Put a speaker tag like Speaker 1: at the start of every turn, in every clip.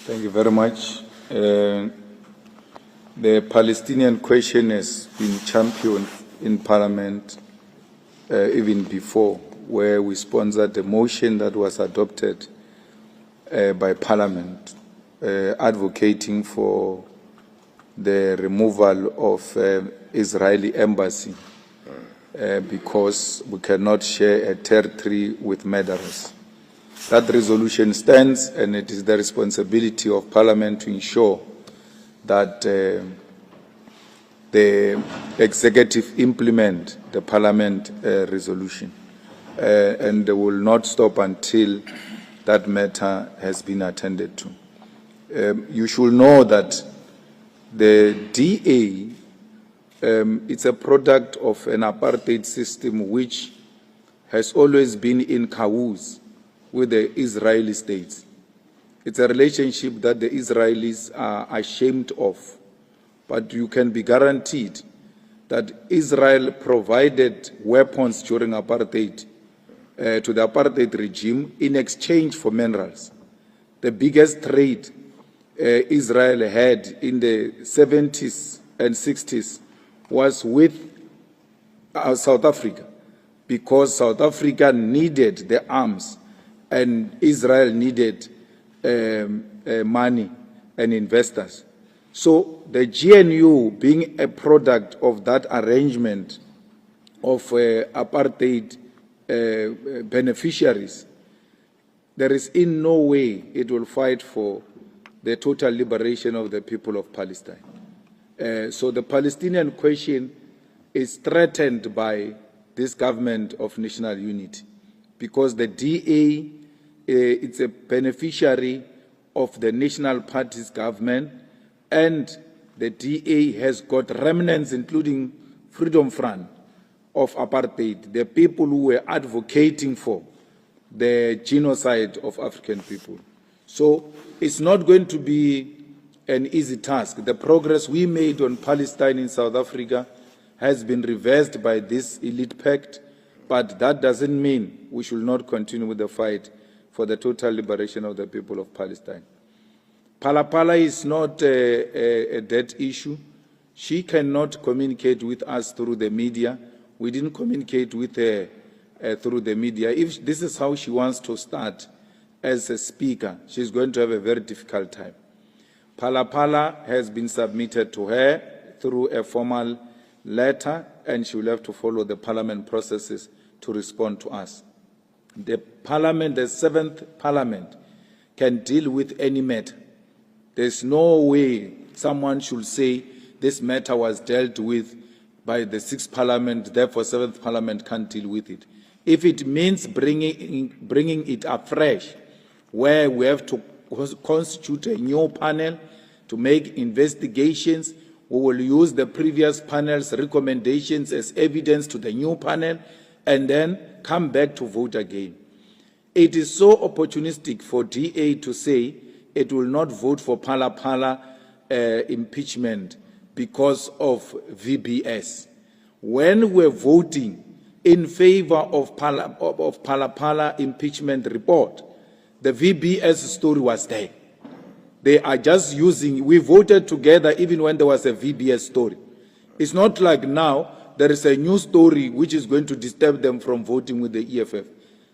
Speaker 1: Thank you very much. The Palestinian question has been championed in Parliament even before, where we sponsored a motion that was adopted by Parliament advocating for the removal of Israeli embassy because we cannot share a territory with murderers. That resolution stands, and it is the responsibility of Parliament to ensure that the executive implement the Parliament resolution, and they will not stop until that matter has been attended to. You should know that the DA it's a product of an apartheid system which has always been in cahoots with the Israeli states. It's a relationship that the Israelis are ashamed of, but you can be guaranteed that Israel provided weapons during apartheid to the apartheid regime in exchange for minerals. The biggest trade Israel had in the 70s and 60s was with South Africa, because South Africa needed the arms and Israel needed money and investors. So the GNU, being a product of that arrangement of apartheid beneficiaries, there is in no way it will fight for the total liberation of the people of Palestine. So the Palestinian question is threatened by this government of national unity, because the DA it's a beneficiary of the National Party's government, and the DA has got remnants, including Freedom Front of apartheid, the people who were advocating for the genocide of African people. So it's not going to be an easy task. The progress we made on Palestine in South Africa has been reversed by this elite pact, but that doesn't mean we should not continue with the fight for the total liberation of the people of Palestine. Phala Phala is not a dead issue. She cannot communicate with us through the media. We didn't communicate with her through the media. If this is how she wants to start as a speaker, she's going to have a very difficult time. Phala Phala has been submitted to her through a formal letter, and she will have to follow the Parliament processes to respond to us. The Parliament, the 7th Parliament, can deal with any matter. There's no way someone should say this matter was dealt with by the 6th Parliament, therefore 7th Parliament can't deal with it. If it means bringing it afresh, where we have to constitute a new panel to make investigations, we will use the previous panel's recommendations as evidence to the new panel and then come back to vote again. It is so opportunistic for DA to say it will not vote for Phala Phala impeachment because of VBS. When we're voting in favor of Phala Phala impeachment report, the VBS story was there. They are just using, we voted together even when there was a VBS story. It's not like now there is a new story which is going to disturb them from voting with the EFF.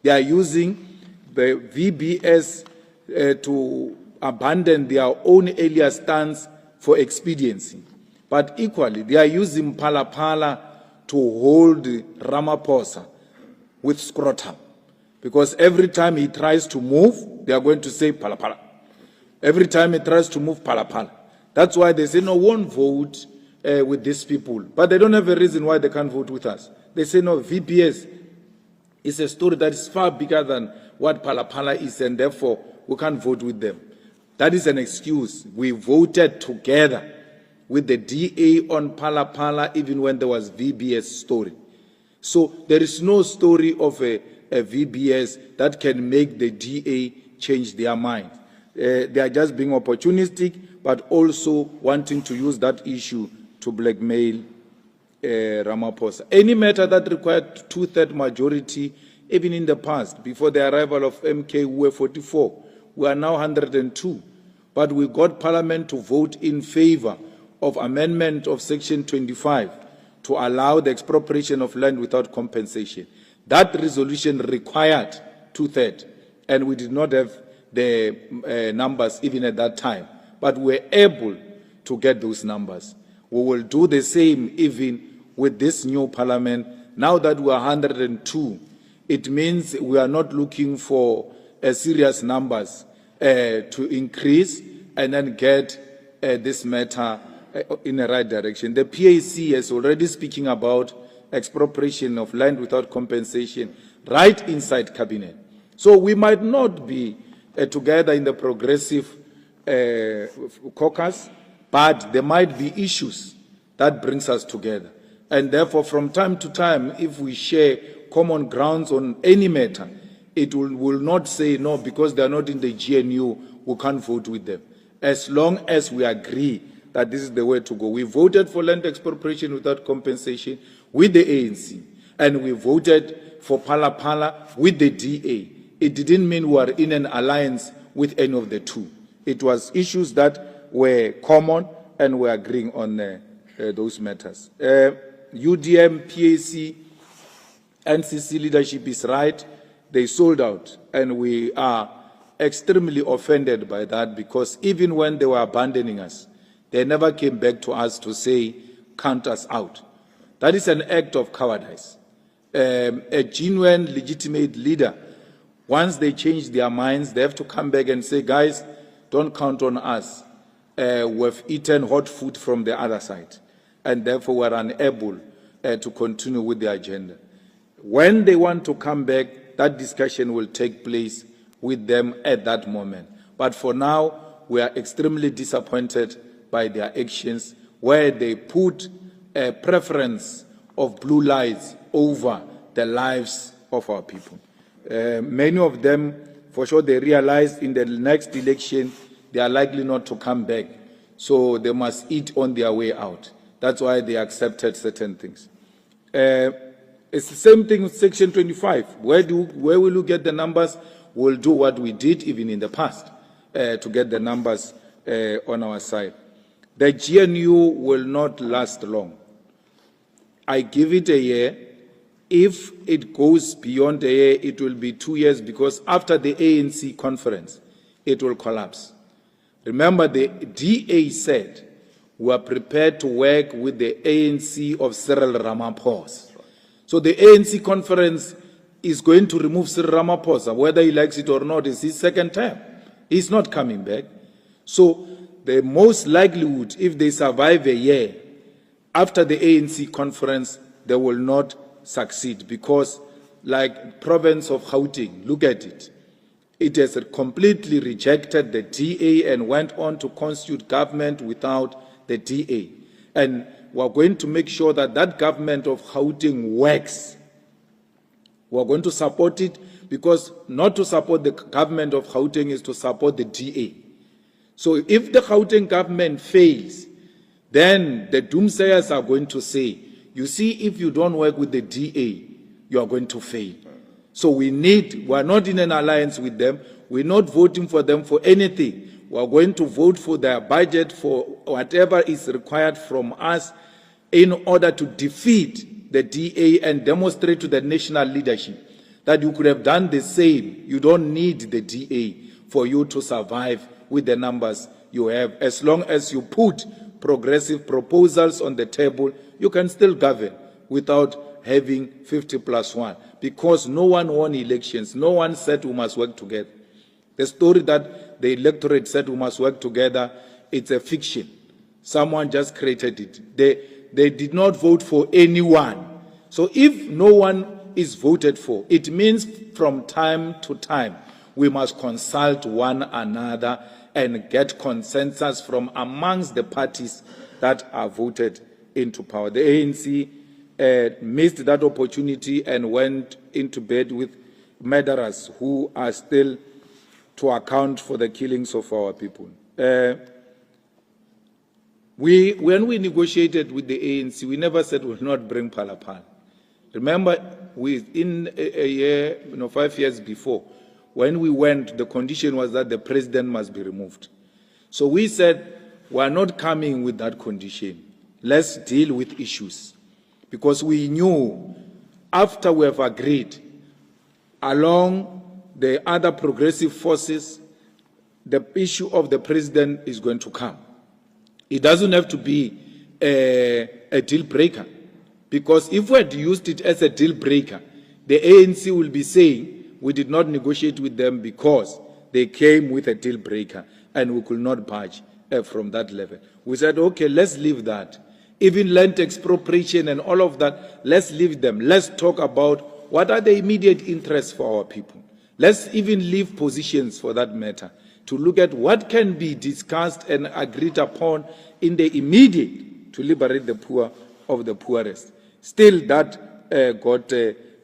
Speaker 1: They are using the VBS to abandon their own earlier stance for expediency. But equally, they are using Phala Phala to hold Ramaphosa with scrotum. Because every time he tries to move, they are going to say Phala Phala. Every time he tries to move, Phala Phala. That's why they say, no, won't vote with these people. But they don't have a reason why they can't vote with us. They say, no, VBS is a story that is far bigger than what Phala Phala is, and therefore we can't vote with them. That is an excuse. We voted together with the DA on Phala Phala even when there was VBS story. So there is no story of a VBS that can make the DA change their mind. They are just being opportunistic, but also wanting to use that issue to blackmail Ramaphosa. Any matter that required two-thirds majority, even in the past, before the arrival of MK, we were 44. We are now 102. but we got Parliament to vote in favor of amendment of Section 25 to allow the expropriation of land without compensation. That resolution required 2/3, and we did not have the numbers even at that time, but we were able to get those numbers. We will do the same even with this new Parliament. Now that we are 102, it means we are not looking for serious numbers to increase and then get this matter in the right direction. The PAC is already speaking about expropriation of land without compensation right inside cabinet. So we might not be together in the progressive caucus, but there might be issues that brings us together. And therefore, from time to time, if we share common grounds on any matter, it will not say, no, because they are not in the GNU, we can't vote with them. As long as we agree that this is the way to go. We voted for land expropriation without compensation with the ANC, and we voted for Phala Phala with the DA. It didn't mean we were in an alliance with any of the two. It was issues that were common, and we're agreeing on those matters. UDM, PAC, NCC leadership is right. They sold out, and we are extremely offended by that, because even when they were abandoning us, they never came back to us to say, count us out. That is an act of cowardice. A genuine, legitimate leader, once they change their minds, they have to come back and say, guys, don't count on us. We've eaten hot food from the other side, and therefore we're unable to continue with the agenda. When they want to come back, that discussion will take place with them at that moment. But for now, we are extremely disappointed by their actions, where they put a preference of blue lights over the lives of our people. Many of them, for sure, they realized in the next election, they are likely not to come back. So they must eat on their way out. That's why they accepted certain things. It's the same thing with Section 25. Where will you get the numbers? We'll do what we did even in the past to get the numbers on our side. The GNU will not last long. I give it a year. If it goes beyond a year, it will be 2 years, because after the ANC conference, it will collapse. Remember, the DA said we are prepared to work with the ANC of Cyril Ramaphosa. So the ANC conference is going to remove Cyril Ramaphosa, whether he likes it or not. It's his second term. He's not coming back. So the most likelihood, if they survive a year, after the ANC conference, they will not succeed, because like province of Gauteng, look at it. It has completely rejected the DA and went on to constitute government without the DA. And we're going to make sure that that government of Gauteng works. We're going to support it, because not to support the government of Gauteng is to support the DA. So if the Gauteng government fails, then the doomsayers are going to say, you see, if you don't work with the DA, you are going to fail. So we are not in an alliance with them. We're not voting for them for anything. We are going to vote for their budget, for whatever is required from us, in order to defeat the DA and demonstrate to the national leadership that you could have done the same. You don't need the DA for you to survive with the numbers you have. As long as you put progressive proposals on the table, you can still govern without having 50+1, because no one won elections. No one said we must work together. The story that the electorate said we must work together, it's a fiction. Someone just created it. They did not vote for anyone. So if no one is voted for, it means from time to time we must consult one another and get consensus from amongst the parties that are voted into power. The ANC missed that opportunity and went into bed with murderers who are still to account for the killings of our people. When we negotiated with the ANC, we never said we'll not bring Phala Phala. Remember, in a year, 5 years before, when we went, the condition was that the president must be removed. So we said, we are not coming with that condition. Let's deal with issues. Because we knew after we have agreed, along the other progressive forces, the issue of the president is going to come. It doesn't have to be a deal breaker. Because if we had used it as a deal breaker, the ANC will be saying we did not negotiate with them because they came with a deal breaker and we could not budge from that level. We said, okay, let's leave that. Even land expropriation and all of that, let's leave them. Let's talk about what are the immediate interests for our people. Let's even leave positions for that matter to look at what can be discussed and agreed upon in the immediate to liberate the poor of the poorest. Still, that got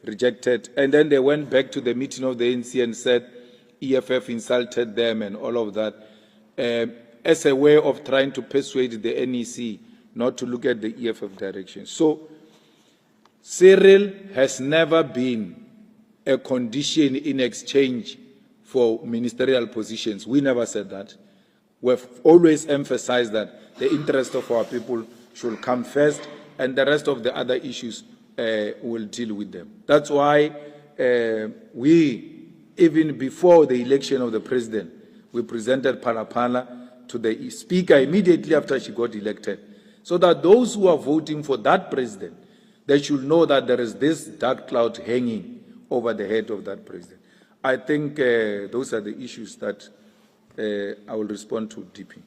Speaker 1: rejected. And then they went back to the meeting of the ANC and said EFF insulted them and all of that as a way of trying to persuade the NEC not to look at the EFF direction. So Cyril has never been a condition in exchange for ministerial positions. We never said that. We've always emphasized that the interest of our people should come first, and the rest of the other issues will deal with them. That's why we, even before the election of the president, we presented Phala Phala to the speaker immediately after she got elected, so that those who are voting for that president, they should know that there is this dark cloud hanging over the head of that president. I think those are the issues that I will respond to, DP.